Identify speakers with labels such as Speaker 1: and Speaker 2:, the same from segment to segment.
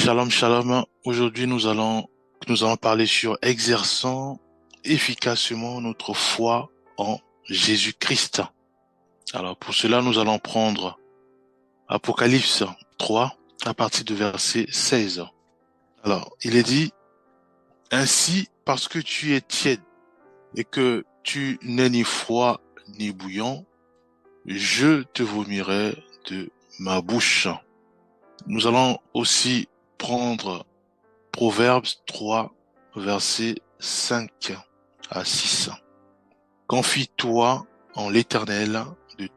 Speaker 1: Shalom, shalom. Aujourd'hui, nous allons parler sur exerçant efficacement notre foi en Jésus-Christ. Alors, pour cela, nous allons prendre Apocalypse 3 à partir du verset 16. Alors, il est dit, ainsi, parce que tu es tiède et que tu n'es ni froid ni bouillant, je te vomirai de ma bouche. Nous allons aussi prendre Proverbes 3, versets 5 à 6. Confie-toi en l'Éternel de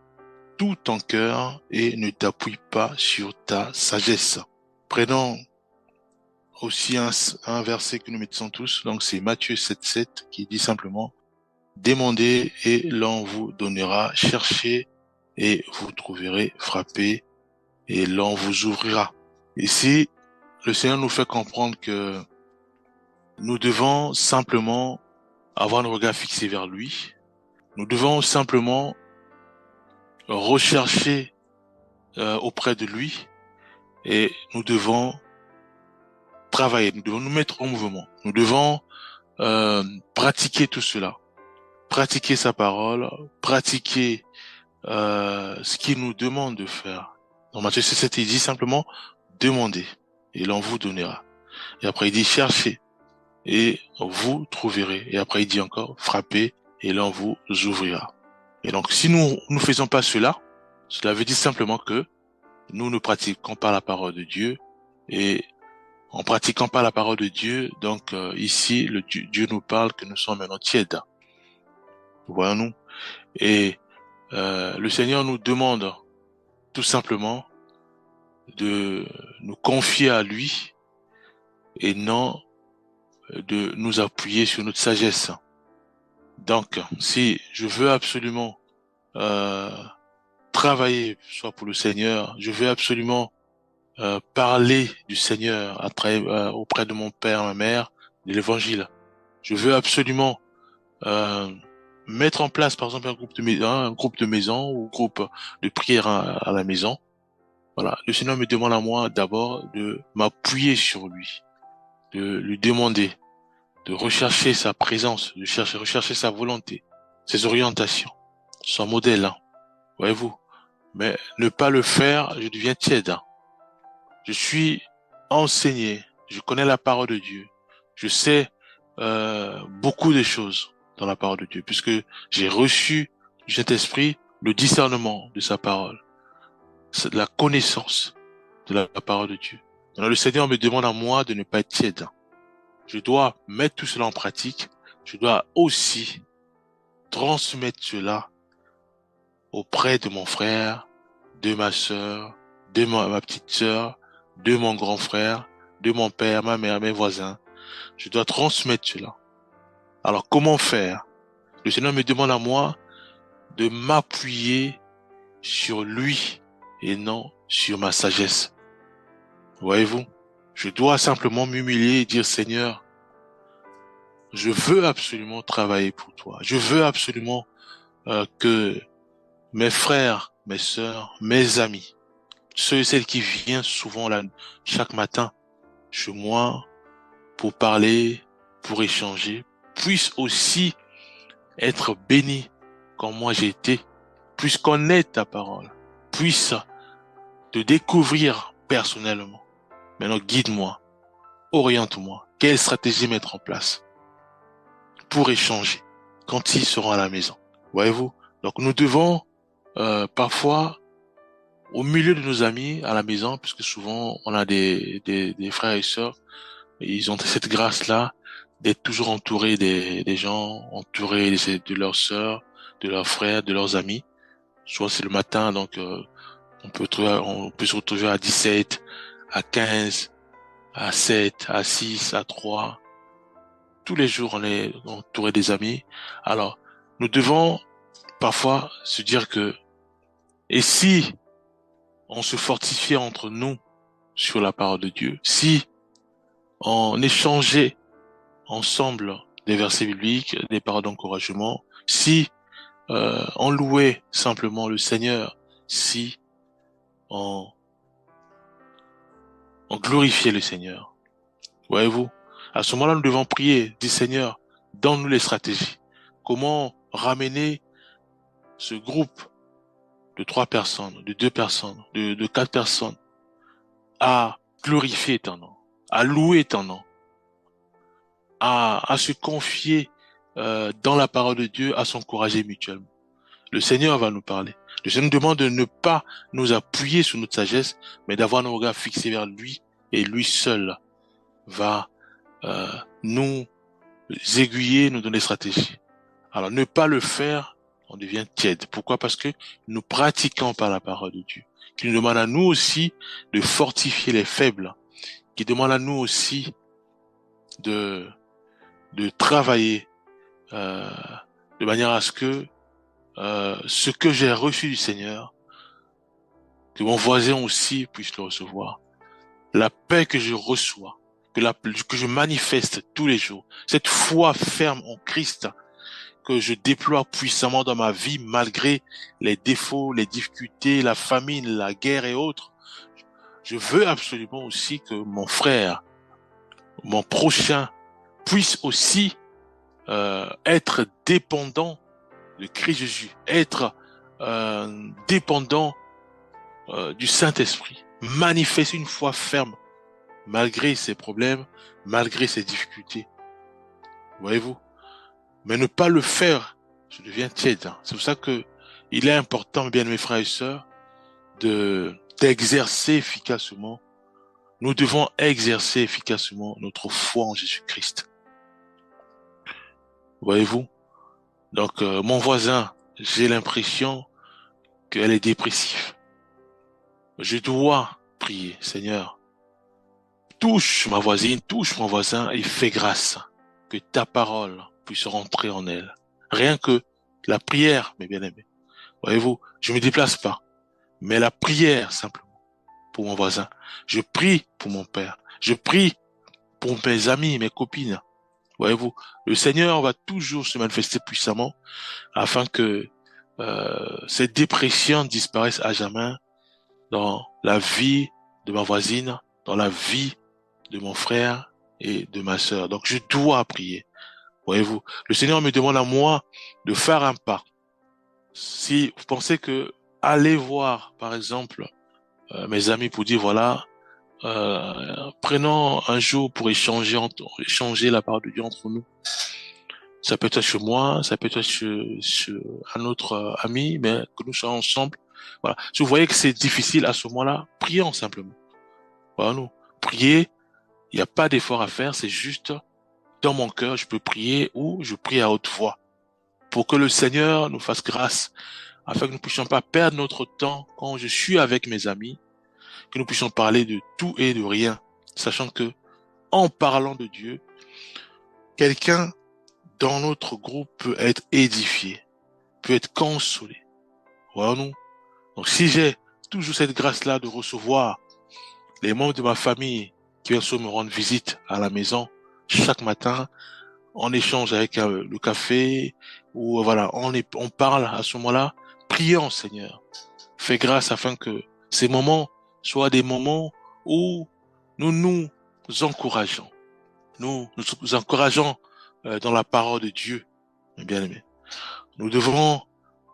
Speaker 1: tout ton cœur et ne t'appuie pas sur ta sagesse. Prenons aussi un verset que nous mettons tous, donc c'est Matthieu 7, qui dit simplement « Demandez et l'on vous donnera, cherchez et vous trouverez, frappez et l'on vous ouvrira. » Ici, le Seigneur nous fait comprendre que nous devons simplement avoir le regard fixé vers lui. Nous devons simplement rechercher auprès de lui et nous devons travailler, nous devons nous mettre en mouvement. Nous devons pratiquer tout cela, pratiquer sa parole, pratiquer ce qu'il nous demande de faire. Dans Matthieu 7, il dit simplement demandez et l'on vous donnera. Et après il dit cherchez et vous trouverez. Et après il dit encore frappez et l'on vous ouvrira. Et donc si nous ne faisons pas cela, cela veut dire simplement que nous ne pratiquons pas la parole de Dieu. Et en pratiquant pas la parole de Dieu, donc ici Dieu nous parle que nous sommes maintenant tièdes. Voyons-nous. Et le Seigneur nous demande tout simplement de nous confier à lui et non de nous appuyer sur notre sagesse. Donc, si je veux absolument travailler, soit pour le Seigneur, je veux absolument parler du Seigneur auprès de mon père, ma mère, de l'Évangile. Je veux absolument mettre en place, par exemple, un groupe de maison ou un groupe de prière à la maison. Voilà, le Seigneur me demande à moi d'abord de m'appuyer sur lui, de lui demander, de rechercher sa présence, de rechercher sa volonté, ses orientations, son modèle, hein, voyez-vous. Mais ne pas le faire, je deviens tiède. Hein. Je suis enseigné, je connais la parole de Dieu, je sais beaucoup de choses dans la parole de Dieu, puisque j'ai reçu du Saint-Esprit le discernement de sa parole, la connaissance de la parole de Dieu. Alors le Seigneur me demande à moi de ne pas être tiède. Je dois mettre tout cela en pratique, je dois aussi transmettre cela auprès de mon frère, de ma sœur, de ma petite sœur, de mon grand frère, de mon père, ma mère, mes voisins. Je dois transmettre cela. Alors, comment faire? Le Seigneur me demande à moi de m'appuyer sur lui et non sur ma sagesse. Voyez-vous? Je dois simplement m'humilier et dire, Seigneur, je veux absolument travailler pour toi. Je veux absolument que mes frères, mes sœurs, mes amis, ceux et celles qui viennent souvent là, chaque matin chez moi pour parler, pour échanger, puissent aussi être bénis comme moi j'ai été, puissent connaître ta parole, puissent te découvrir personnellement. Maintenant, guide-moi, oriente-moi, quelle stratégie mettre en place pour échanger quand ils seront à la maison. Voyez-vous? Donc nous devons parfois au milieu de nos amis à la maison, puisque souvent on a des frères et sœurs, et ils ont cette grâce-là d'être toujours entourés des gens, entourés de leurs sœurs, de leurs frères, de leurs amis. Soit c'est le matin, donc on peut se retrouver à 17, à 15, à 7, à 6, à 3. Tous les jours, on est entouré des amis. Alors, nous devons parfois se dire que, et si on se fortifiait entre nous sur la parole de Dieu, si on échangeait ensemble des versets bibliques, des paroles d'encouragement, si on louait simplement le Seigneur, si on Donc glorifiez le Seigneur. Voyez-vous, à ce moment-là, nous devons prier, dire Seigneur, donne-nous les stratégies. Comment ramener ce groupe de 3 personnes, de 2 personnes, de 4 personnes à glorifier ton nom, à louer ton nom, à se confier dans la parole de Dieu, à s'encourager mutuellement. Le Seigneur va nous parler. Le Seigneur nous demande de ne pas nous appuyer sur notre sagesse, mais d'avoir nos regards fixés vers lui, et lui seul va nous aiguiller, nous donner des stratégies. Alors ne pas le faire, on devient tiède. Pourquoi? Parce que nous pratiquons par la parole de Dieu, qui nous demande à nous aussi de fortifier les faibles, qui demande à nous aussi de travailler de manière à ce que ce que j'ai reçu du Seigneur, que mon voisin aussi puisse le recevoir. La paix que je reçois, que je manifeste tous les jours, cette foi ferme en Christ que je déploie puissamment dans ma vie malgré les défauts, les difficultés, la famine, la guerre et autres. Je veux absolument aussi que mon frère, mon prochain, puisse aussi être dépendant de Christ Jésus, être dépendant du Saint-Esprit, manifester une foi ferme malgré ses problèmes, malgré ses difficultés. Voyez-vous? Mais ne pas le faire, je deviens tiède. C'est pour ça que il est important, bien mes frères et sœurs, d'exercer efficacement. Nous devons exercer efficacement notre foi en Jésus-Christ. Voyez-vous? Donc, mon voisin, j'ai l'impression qu'elle est dépressive. Je dois prier, Seigneur, touche ma voisine, touche mon voisin et fais grâce que ta parole puisse rentrer en elle. Rien que la prière, mes bien-aimés. Voyez-vous, je me déplace pas, mais la prière simplement pour mon voisin. Je prie pour mon père. Je prie pour mes amis, mes copines. Voyez-vous, le Seigneur va toujours se manifester puissamment afin que cette dépression disparaisse à jamais dans la vie de ma voisine, dans la vie de mon frère et de ma sœur. Donc je dois prier. Voyez-vous, le Seigneur me demande à moi de faire un pas. Si vous pensez que aller voir, par exemple, mes amis pour dire voilà, prenons un jour pour échanger la parole de Dieu entre nous. Ça peut être chez moi, ça peut être chez un autre ami, mais que nous soyons ensemble. Voilà. Si vous voyez que c'est difficile à ce moment-là, prions simplement. Voilà, nous. Prier, il n'y a pas d'effort à faire, c'est juste dans mon cœur, je peux prier ou je prie à haute voix pour que le Seigneur nous fasse grâce, afin que nous ne puissions pas perdre notre temps quand je suis avec mes amis, que nous puissions parler de tout et de rien, sachant que en parlant de Dieu, quelqu'un dans notre groupe peut être édifié, peut être consolé. Voyons-nous. Donc si j'ai toujours cette grâce-là de recevoir les membres de ma famille qui viennent me rendre visite à la maison chaque matin, on échange avec le café, ou voilà, on parle à ce moment-là, prions Seigneur. Fais grâce afin que ces moments soient des moments où nous nous encourageons. Nous encourageons dans la parole de Dieu, mes bien-aimés. Nous devons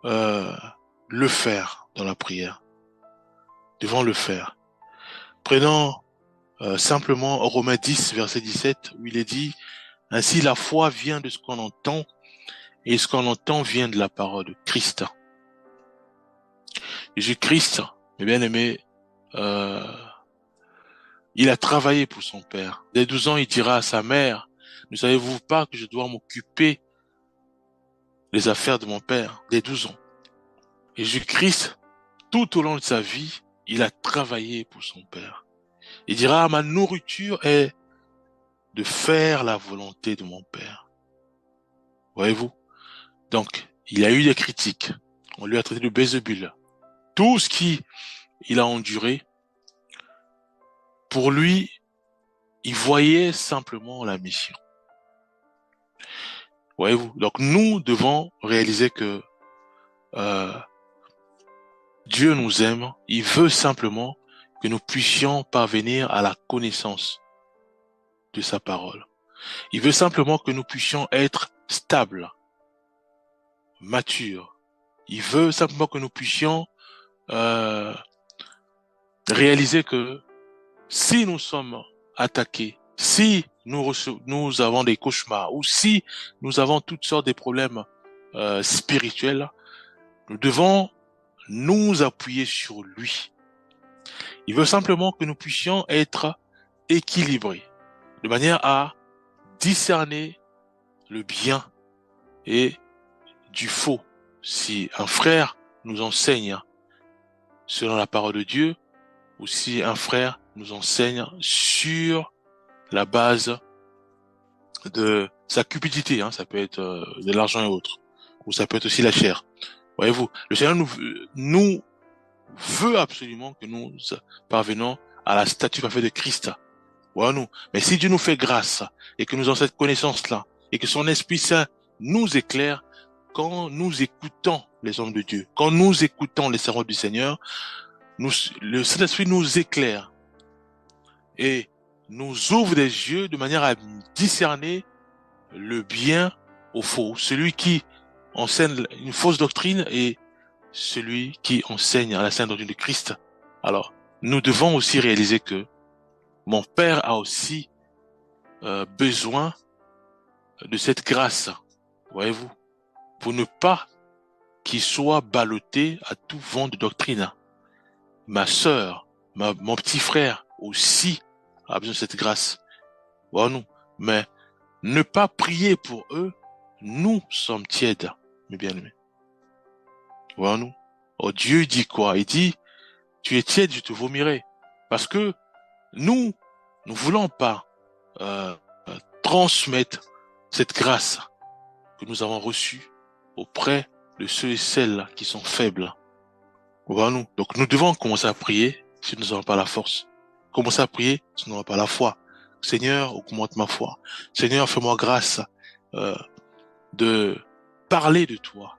Speaker 1: le faire dans la prière. Nous devons le faire. Prenons simplement Romains 10, verset 17, où il est dit « Ainsi la foi vient de ce qu'on entend, et ce qu'on entend vient de la parole de Christ. » Jésus-Christ, mes bien-aimés, il a travaillé pour son père. Dès 12 ans, il dira à sa mère, ne savez-vous pas que je dois m'occuper des affaires de mon père? Dès 12 ans. Et Jésus-Christ, tout au long de sa vie, il a travaillé pour son père. Il dira, ma nourriture est de faire la volonté de mon père. Voyez-vous? Donc, il a eu des critiques. On lui a traité de Bézébul. Tout ce qu'il a enduré, pour lui, il voyait simplement la mission. Voyez-vous? Donc, nous devons réaliser que Dieu nous aime. Il veut simplement que nous puissions parvenir à la connaissance de sa parole. Il veut simplement que nous puissions être stables, matures. Il veut simplement que nous puissions réaliser que si nous sommes attaqués, si nous avons des cauchemars ou si nous avons toutes sortes de problèmes spirituels, nous devons nous appuyer sur lui. Il veut simplement que nous puissions être équilibrés, de manière à discerner le bien et du faux. Si un frère nous enseigne selon la parole de Dieu, ou si un frère nous enseigne sur la base de sa cupidité, ça peut être de l'argent et autres, ou ça peut être aussi la chair. Voyez-vous, le Seigneur nous veut absolument que nous parvenons à la statue parfaite de Christ. Voyez-nous. Mais si Dieu nous fait grâce et que nous avons cette connaissance-là et que son Esprit Saint nous éclaire, quand nous écoutons les hommes de Dieu, quand nous écoutons les servants du Seigneur, le Saint-Esprit nous éclaire et nous ouvre des yeux de manière à discerner le bien au faux. Celui qui enseigne une fausse doctrine et celui qui enseigne à la sainte doctrine de Christ. Alors, nous devons aussi réaliser que mon Père a aussi besoin de cette grâce, voyez-vous, pour ne pas qu'il soit ballotté à tout vent de doctrine. Ma sœur, mon petit frère aussi a besoin de cette grâce. Voyez-nous, mais ne pas prier pour eux, nous sommes tièdes, mes bien-aimés. Voyez-nous. Oh, Dieu dit quoi? Il dit, tu es tiède, je te vomirai. Parce que nous voulons pas transmettre cette grâce que nous avons reçue auprès de ceux et celles qui sont faibles. Voyez-nous. Donc nous devons commencer à prier si nous n'avons pas la force. Commencer à prier si nous n'avons pas la foi. Seigneur, augmente ma foi. Seigneur, fais-moi grâce de parler de toi,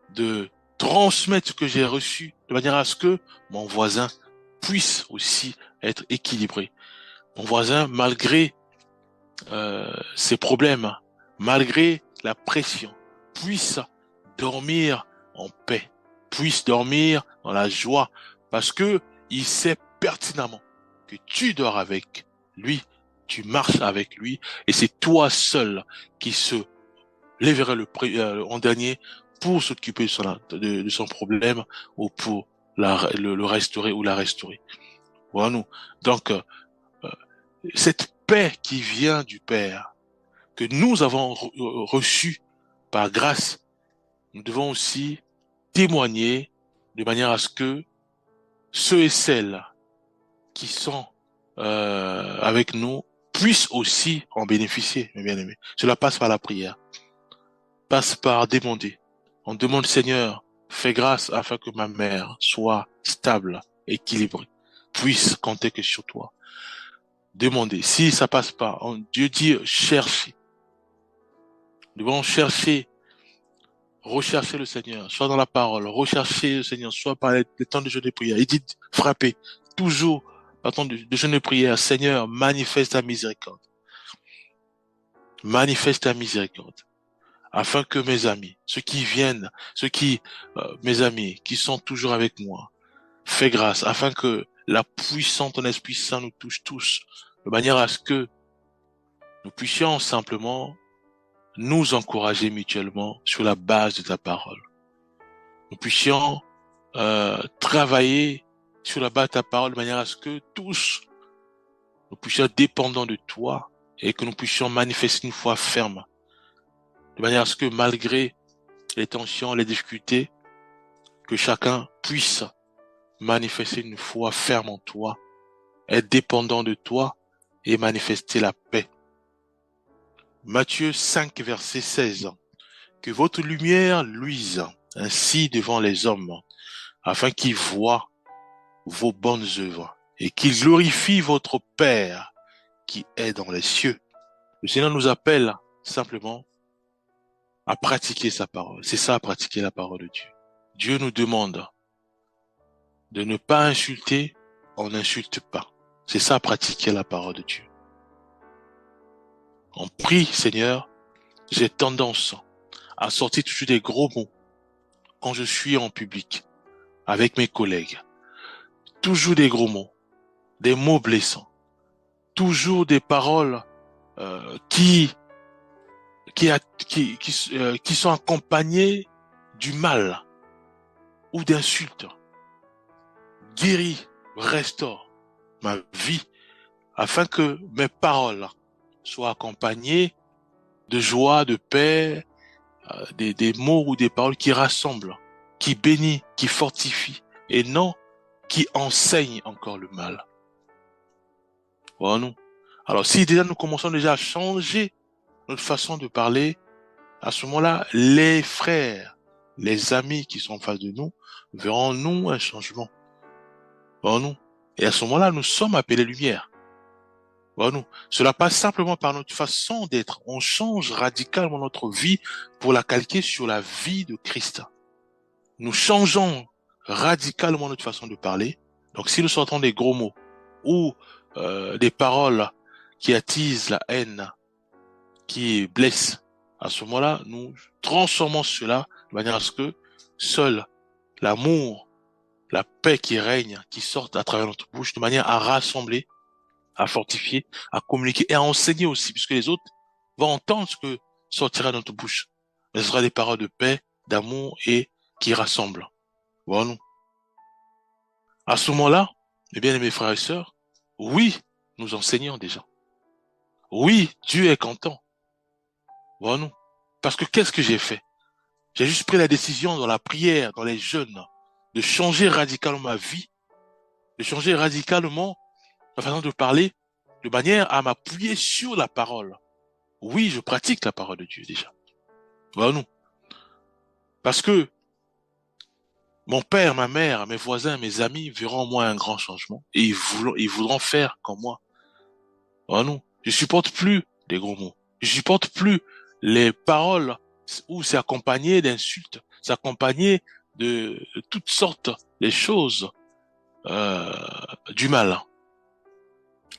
Speaker 1: de transmettre ce que j'ai reçu de manière à ce que mon voisin puisse aussi être équilibré. Mon voisin, malgré ses problèmes, malgré la pression, puisse dormir en paix, puisse dormir dans la joie, parce que il sait pertinemment que tu dors avec lui, tu marches avec lui, et c'est toi seul qui se lèverait en dernier pour s'occuper de son problème ou pour le restaurer ou la restaurer. Voilà nous. Donc, cette paix qui vient du Père, que nous avons reçue par grâce, nous devons aussi témoigner de manière à ce que ceux et celles qui sont avec nous puissent aussi en bénéficier, mes bien-aimés. Cela passe par la prière, passe par demander. On demande, Seigneur, fais grâce afin que ma mère soit stable, équilibrée, puisse compter que sur toi. Demandez. Si ça passe pas, Dieu dit cherchez. Nous devons chercher, rechercher le Seigneur, soit dans la parole, rechercher le Seigneur, soit par les temps de jeûne et prière. Il dit frapper, toujours par temps de jeûne et prière. Seigneur, manifeste ta miséricorde. Manifeste ta miséricorde. Afin que mes amis, mes amis qui sont toujours avec moi, fais grâce, afin que la puissance de ton Esprit Saint nous touche tous, de manière à ce que nous puissions simplement nous encourager mutuellement sur la base de ta parole. Nous puissions travailler sur la base de ta parole de manière à ce que tous, nous puissions être dépendants de toi et que nous puissions manifester une foi ferme. De manière à ce que malgré les tensions, les difficultés, que chacun puisse manifester une foi ferme en toi, être dépendant de toi et manifester la paix. Matthieu 5, verset 16. Que votre lumière luise ainsi devant les hommes, afin qu'ils voient vos bonnes œuvres et qu'ils glorifient votre Père qui est dans les cieux. Le Seigneur nous appelle simplement à pratiquer sa parole. C'est ça, pratiquer la parole de Dieu. Dieu nous demande de ne pas insulter, on n'insulte pas. C'est ça, pratiquer la parole de Dieu. On prie, Seigneur, j'ai tendance à sortir toujours des gros mots quand je suis en public, avec mes collègues. Toujours des gros mots, des mots blessants. Toujours des paroles qui sont accompagnées du mal ou d'insultes. Guéris, restaure ma vie afin que mes paroles soient accompagnées de joie, de paix, des mots ou des paroles qui rassemblent, qui bénissent, qui fortifient et non qui enseignent encore le mal. Voilà, nous. Alors si déjà nous commençons déjà à changer notre façon de parler, à ce moment-là, les frères, les amis qui sont en face de nous verront en nous un changement. Voilà, nous. Et à ce moment-là, nous sommes appelés lumière. Voilà, nous. Cela passe simplement par notre façon d'être. On change radicalement notre vie pour la calquer sur la vie de Christ. Nous changeons radicalement notre façon de parler. Donc si nous sortons des gros mots ou des paroles qui attisent la haine, qui blessent, à ce moment-là, nous transformons cela de manière à ce que seul l'amour, la paix qui règne, qui sortent à travers notre bouche, de manière à rassembler, à fortifier, à communiquer et à enseigner aussi, puisque les autres vont entendre ce que sortira de notre bouche. Mais ce sera des paroles de paix, d'amour et qui rassemblent. Voilà. À ce moment-là, mes bien-aimés frères et sœurs, oui, nous enseignons déjà. Oui, Dieu est content. Voilà. Parce que qu'est-ce que j'ai fait? J'ai juste pris la décision dans la prière, dans les jeûnes, de changer radicalement ma vie, de changer radicalement ma façon de parler, de manière à m'appuyer sur la parole. Oui, je pratique la parole de Dieu déjà. Voilà. Parce que mon père, ma mère, mes voisins, mes amis verront en moi un grand changement et ils voudront faire comme moi. Voilà. Je supporte plus les gros mots. Je supporte plus les paroles où c'est accompagné d'insultes, c'est accompagné de toutes sortes de choses du mal.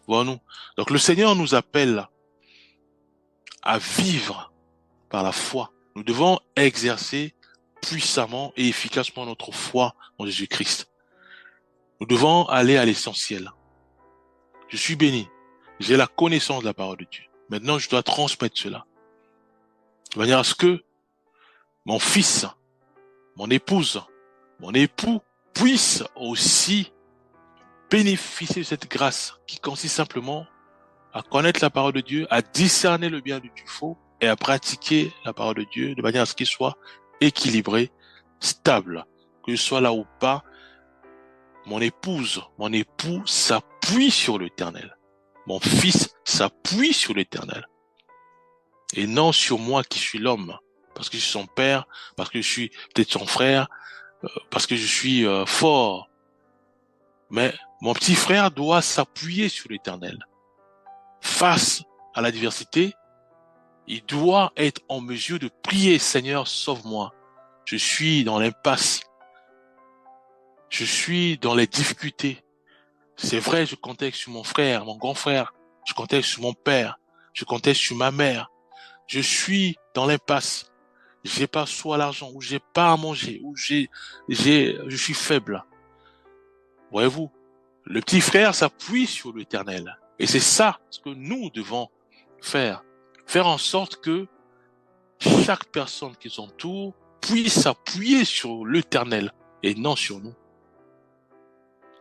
Speaker 1: Voilà. Donc le Seigneur nous appelle à vivre par la foi. Nous devons exercer puissamment et efficacement notre foi en Jésus-Christ. Nous devons aller à l'essentiel. Je suis béni. J'ai la connaissance de la parole de Dieu. Maintenant, je dois transmettre cela. De manière à ce que mon fils, mon épouse, mon époux puissent aussi bénéficier de cette grâce qui consiste simplement à connaître la parole de Dieu, à discerner le bien du faux et à pratiquer la parole de Dieu de manière à ce qu'il soit équilibré, stable. Que je sois là ou pas, mon épouse, mon époux s'appuie sur l'Éternel. Mon fils s'appuie sur l'Éternel. Et non sur moi qui suis l'homme, parce que je suis son père, parce que je suis peut-être son frère, parce que je suis fort. Mais mon petit frère doit s'appuyer sur l'Éternel. Face à l'adversité, il doit être en mesure de prier, Seigneur, sauve-moi. Je suis dans l'impasse. Je suis dans les difficultés. C'est vrai, je comptais sur mon frère, mon grand frère. Je comptais sur mon père. Je comptais sur ma mère. Je suis dans l'impasse. J'ai pas soit l'argent, ou j'ai pas à manger, ou je suis faible. Voyez-vous, le petit frère s'appuie sur l'Éternel. Et c'est ça ce que nous devons faire. Faire en sorte que chaque personne qui s'entoure puisse s'appuyer sur l'Éternel et non sur nous.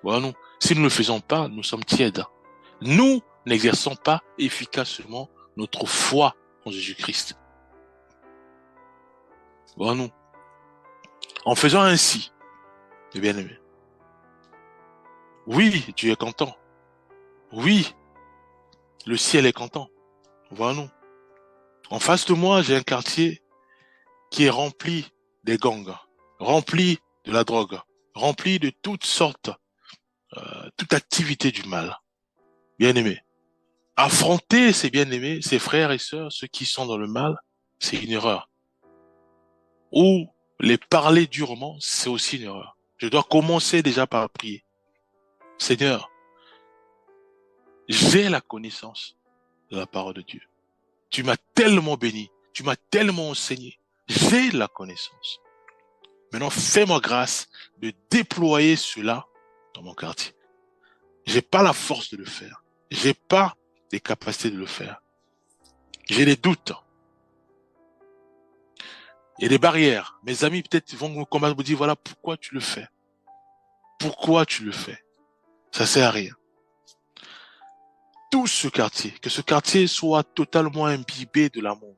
Speaker 1: Voilà, nous. Si nous ne le faisons pas, nous sommes tièdes. Nous n'exerçons pas efficacement notre foi en Jésus-Christ. Voilà, nous. En faisant ainsi, mes bien-aimés, oui, Dieu est content. Oui, le ciel est content. Voilà, nous. En face de moi, j'ai un quartier qui est rempli des gangs, rempli de la drogue, rempli de toutes sortes, toute activité du mal. Bien-aimés, affronter ces bien-aimés, ces frères et sœurs, ceux qui sont dans le mal, c'est une erreur. Ou les parler durement, c'est aussi une erreur. Je dois commencer déjà par prier. Seigneur, J'ai la connaissance de la parole de Dieu. Tu m'as tellement béni, tu m'as tellement enseigné. J'ai la connaissance. Maintenant, fais-moi grâce de déployer cela dans mon quartier. J'ai pas la force de le faire. J'ai pas les capacités de le faire. J'ai des doutes. Il y a des barrières. Mes amis peut-être vont me combattre, me dire voilà pourquoi tu le fais. Pourquoi tu le fais? Ça sert à rien. Tout ce quartier, que ce quartier soit totalement imbibé de l'amour.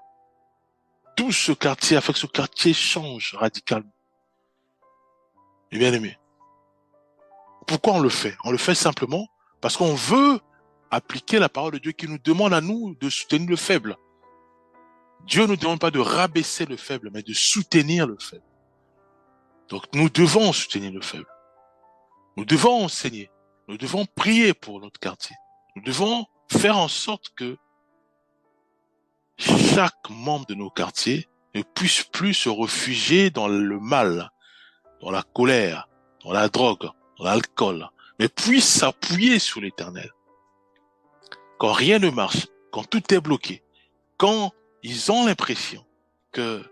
Speaker 1: Tout ce quartier a fait que ce quartier change radicalement. Et bien aimé. Pourquoi on le fait? On le fait simplement parce qu'on veut appliquer la parole de Dieu qui nous demande à nous de soutenir le faible. Dieu ne nous demande pas de rabaisser le faible, mais de soutenir le faible. Donc nous devons soutenir le faible. Nous devons enseigner. Nous devons prier pour notre quartier. Nous devons faire en sorte que chaque membre de nos quartiers ne puisse plus se réfugier dans le mal, dans la colère, dans la drogue, dans l'alcool, mais puisse s'appuyer sur l'Éternel. Quand rien ne marche, quand tout est bloqué, quand ils ont l'impression que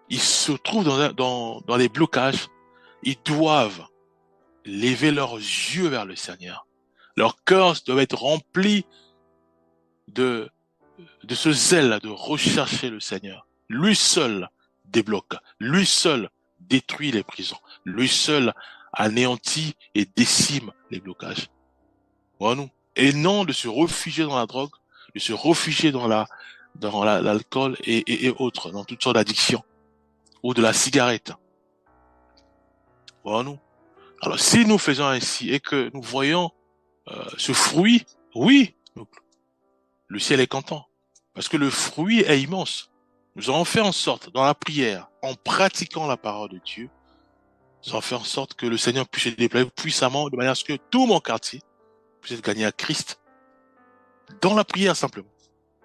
Speaker 1: ils se trouvent dans les blocages, ils doivent lever leurs yeux vers le Seigneur. Leur cœur doit être rempli de ce zèle de rechercher le Seigneur. Lui seul débloque. Lui seul détruit les prisons. Lui seul anéantit et décime les blocages. Voilà. Et non de se réfugier dans la drogue, de se réfugier dans l'alcool et autres, dans toutes sortes d'addictions, ou de la cigarette. Voilà. Alors, si nous faisons ainsi et que nous voyons ce fruit, oui, le ciel est content. Parce que le fruit est immense. Nous avons fait en sorte, dans la prière, en pratiquant la parole de Dieu, nous avons fait en sorte que le Seigneur puisse se déployer puissamment, de manière à ce que tout mon quartier puisse être gagné à Christ, dans la prière simplement,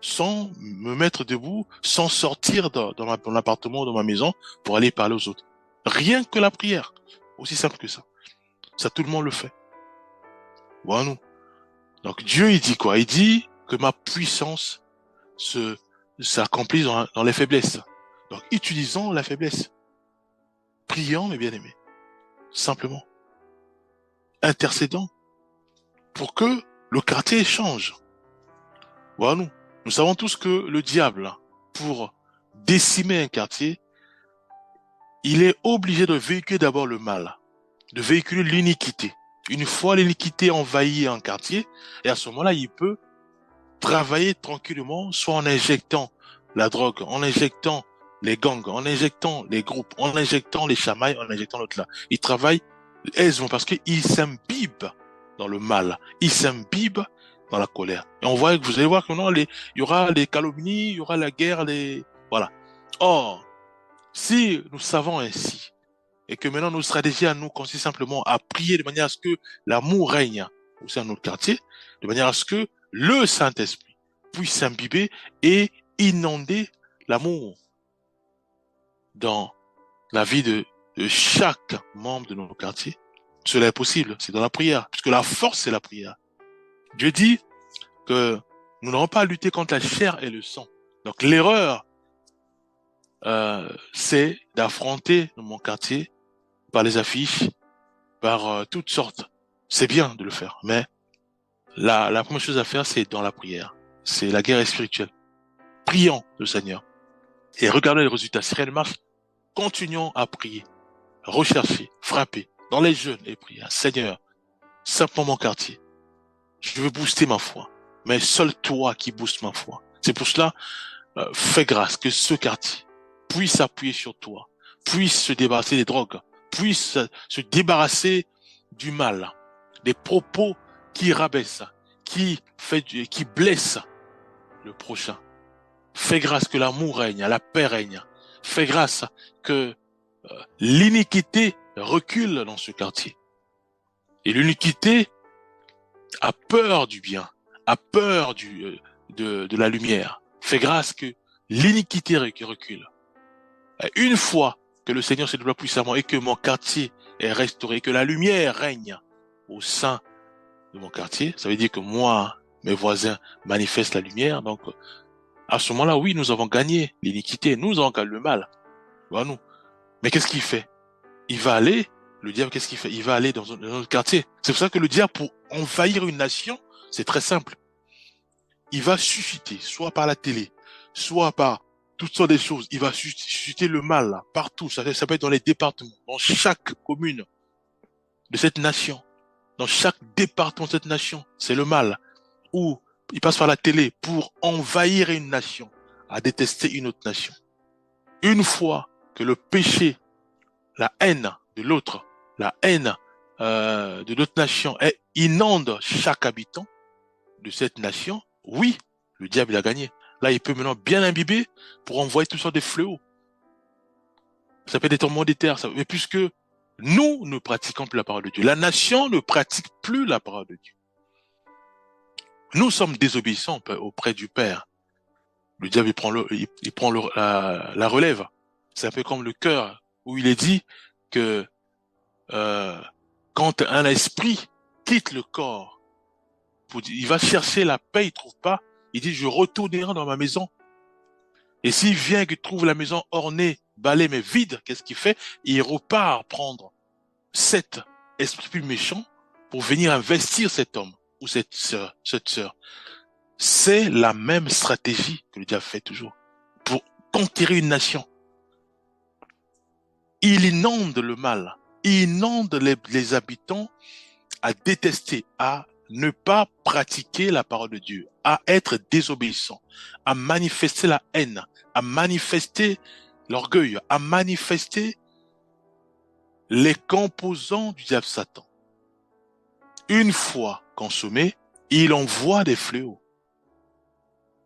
Speaker 1: sans me mettre debout, sans sortir dans mon appartement, dans ma maison, pour aller parler aux autres. Rien que la prière, aussi simple que ça. Ça, tout le monde le fait. Voilà, nous. Donc Dieu, il dit quoi? Il dit que ma puissance s'accomplisse dans les faiblesses. Donc utilisons la faiblesse. Prions, mes bien-aimés. Simplement. Intercédons pour que le quartier change. Voilà, nous. Nous savons tous que le diable, pour décimer un quartier, il est obligé de véhiculer d'abord le mal, de véhiculer l'iniquité. Une fois l'iniquité envahit un quartier, et à ce moment-là, il peut travailler tranquillement, soit en injectant la drogue, en injectant les gangs, en injectant les groupes, en injectant les chamailles, en injectant l'autre là. Il travaille aisément parce qu'il s'imbibe dans le mal, il s'imbibe dans la colère. Et on voit que vous allez voir que non, il y aura les calomnies, il y aura la guerre, voilà. Or, si nous savons ainsi, et que maintenant nos stratégies à nous consistent simplement à prier de manière à ce que l'amour règne au sein de notre quartier, de manière à ce que le Saint-Esprit puisse s'imbiber et inonder l'amour dans la vie de chaque membre de notre quartier. Cela est possible, c'est dans la prière, puisque la force, c'est la prière. Dieu dit que nous n'aurons pas à lutter contre la chair et le sang. Donc l'erreur, c'est d'affronter mon quartier par les affiches, par toutes sortes. C'est bien de le faire, mais la première chose à faire, c'est dans la prière. C'est la guerre spirituelle. Prions le Seigneur et regardons les résultats. Si rien ne marche, continuons à prier, rechercher, frapper dans les jeûnes et prier. Seigneur, simplement mon quartier. Je veux booster ma foi, mais seul toi qui booste ma foi. C'est pour cela, fais grâce que ce quartier puisse s'appuyer sur toi, puisse se débarrasser des drogues, puisse se débarrasser du mal, des propos qui rabaissent, qui blessent le prochain. Fais grâce que l'amour règne, la paix règne. Fais grâce que l'iniquité recule dans ce quartier. Et l'iniquité a peur du bien, a peur de la lumière. Fais grâce que l'iniquité recule. Et une fois que le Seigneur se déploie puissamment et que mon quartier est restauré, que la lumière règne au sein de mon quartier, ça veut dire que moi mes voisins manifestent la lumière. Donc, à ce moment-là, oui, nous avons gagné l'iniquité, nous avons gagné le mal. Voilà, nous. Mais qu'est-ce qu'il fait? Il va aller, le diable, qu'est-ce qu'il fait? Il va aller dans un quartier. C'est pour ça que le diable, pour envahir une nation, c'est très simple. Il va susciter, soit par la télé, soit par toutes sortes de choses. Il va susciter le mal là, partout. Ça peut être dans les départements, dans chaque commune de cette nation, dans chaque département de cette nation. C'est le mal. Ou il passe par la télé pour envahir une nation, à détester une autre nation. Une fois que le péché, la haine de l'autre, la haine de l'autre nation inonde chaque habitant de cette nation, oui, le diable a gagné. Là, il peut maintenant bien imbiber pour envoyer toutes sortes de fléaux. Ça peut être des tourments des terres. Mais puisque nous ne pratiquons plus la parole de Dieu, la nation ne pratique plus la parole de Dieu. Nous sommes désobéissants auprès du Père. Le diable, il prend la relève. C'est un peu comme le cœur, où il est dit que quand un esprit quitte le corps, il va chercher la paix, il trouve pas. Il dit, je retournerai dans ma maison. Et s'il vient et qu'il trouve la maison ornée, balée, mais vide, qu'est-ce qu'il fait? Il repart prendre cet esprit plus méchant pour venir investir cet homme ou cette sœur. C'est la même stratégie que le diable fait toujours pour conquérir une nation. Il inonde le mal, il inonde les habitants à détester, à ne pas pratiquer la parole de Dieu, à être désobéissant, à manifester la haine, à manifester l'orgueil, à manifester les composants du diable Satan. Une fois consommé, il envoie des fléaux,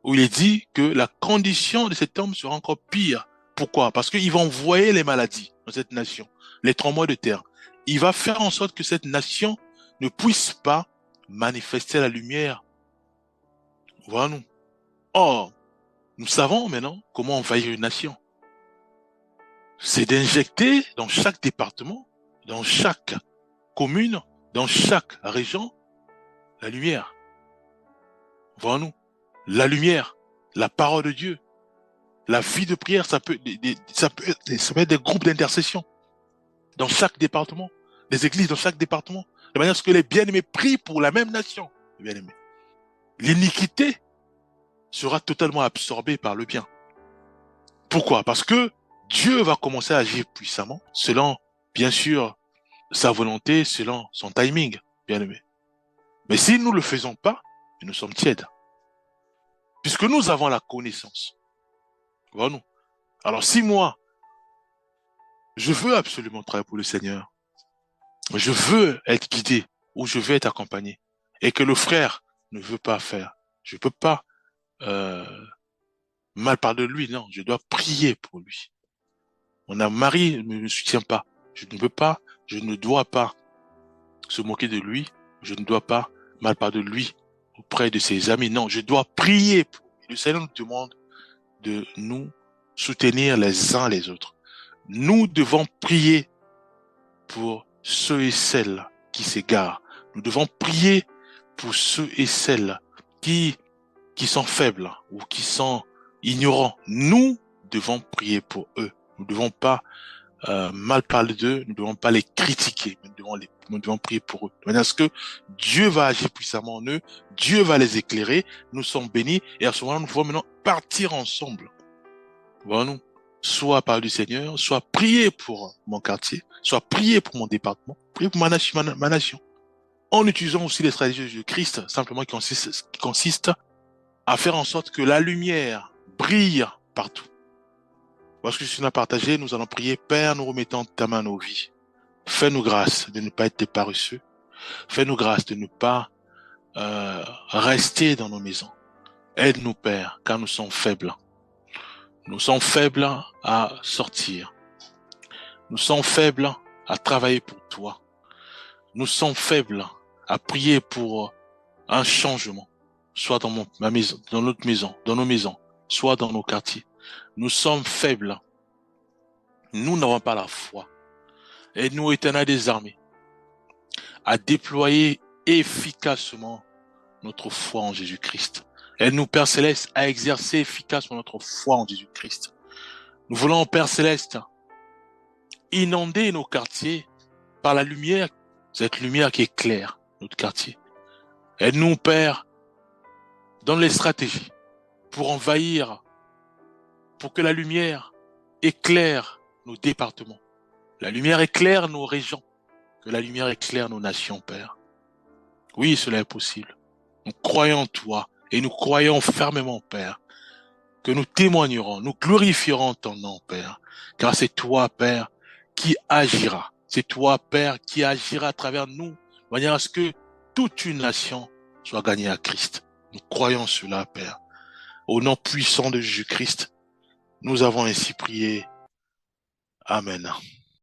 Speaker 1: où il est dit que la condition de cet homme sera encore pire. Pourquoi? Parce qu'il va envoyer les maladies dans cette nation, les tremblements de terre. Il va faire en sorte que cette nation ne puisse pas manifester la lumière. Voilà nous. Or, nous savons maintenant comment envahir une nation. C'est d'injecter dans chaque département, dans chaque commune, dans chaque région, la lumière. Voilà nous. La lumière, la parole de Dieu, la vie de prière, ça peut être des groupes d'intercession dans chaque département, des églises dans chaque département, de manière à ce que les bien-aimés prient pour la même nation, les bien-aimés. L'iniquité sera totalement absorbée par le bien. Pourquoi? Parce que Dieu va commencer à agir puissamment, selon, bien sûr, sa volonté, selon son timing, bien-aimés. Mais si nous ne le faisons pas, nous sommes tièdes. Puisque nous avons la connaissance. Voilà nous. Alors si moi, je veux absolument travailler pour le Seigneur, je veux être guidé ou je veux être accompagné, et que le frère ne veut pas faire, je peux pas mal parler de lui, non, je dois prier pour lui. Mon mari ne me soutient pas, je ne veux pas, je ne dois pas se moquer de lui, je ne dois pas mal parler de lui auprès de ses amis, non, je dois prier pour lui. Le Seigneur nous demande de nous soutenir les uns les autres. Nous devons prier pour ceux et celles qui s'égarent. Nous devons prier pour ceux et celles qui sont faibles ou qui sont ignorants. Nous devons prier pour eux. Nous ne devons pas mal parler d'eux, nous ne devons pas les critiquer, nous devons prier pour eux. De manière à ce que Dieu va agir puissamment en eux, Dieu va les éclairer, nous sommes bénis, et à ce moment-là, nous pouvons maintenant partir ensemble. Voilà-nous. Soit parler du Seigneur, soit prier pour mon quartier, soit prier pour mon département, prier pour ma nation. En utilisant aussi les stratégies de Christ, simplement qui consiste à faire en sorte que la lumière brille partout. Parce que je suis là partagé, nous allons prier. Père, nous remettons ta main à nos vies. Fais-nous grâce de ne pas être des paresseux. Fais-nous grâce de ne pas rester dans nos maisons. Aide-nous, Père, car nous sommes faibles. Nous sommes faibles à sortir. Nous sommes faibles à travailler pour toi. Nous sommes faibles à prier pour un changement, soit dans ma maison, dans notre maison, dans nos maisons, soit dans nos quartiers. Nous sommes faibles. Nous n'avons pas la foi. Aide-nous, Éternel des armées, à déployer efficacement notre foi en Jésus-Christ. Aide-nous, Père Céleste, à exercer efficacement notre foi en Jésus-Christ. Nous voulons, Père Céleste, inonder nos quartiers par la lumière, cette lumière qui éclaire notre quartier. Aide-nous, Père, dans les stratégies pour envahir, pour que la lumière éclaire nos départements. La lumière éclaire nos régions. Que la lumière éclaire nos nations, Père. Oui, cela est possible. Nous croyons en toi et nous croyons fermement, Père, que nous témoignerons, nous glorifierons ton nom, Père. Car c'est toi, Père, qui agira. C'est toi, Père, qui agira à travers nous, de manière à ce que toute une nation soit gagnée à Christ. Nous croyons cela, Père. Au nom puissant de Jésus-Christ, nous avons ainsi prié. Amen.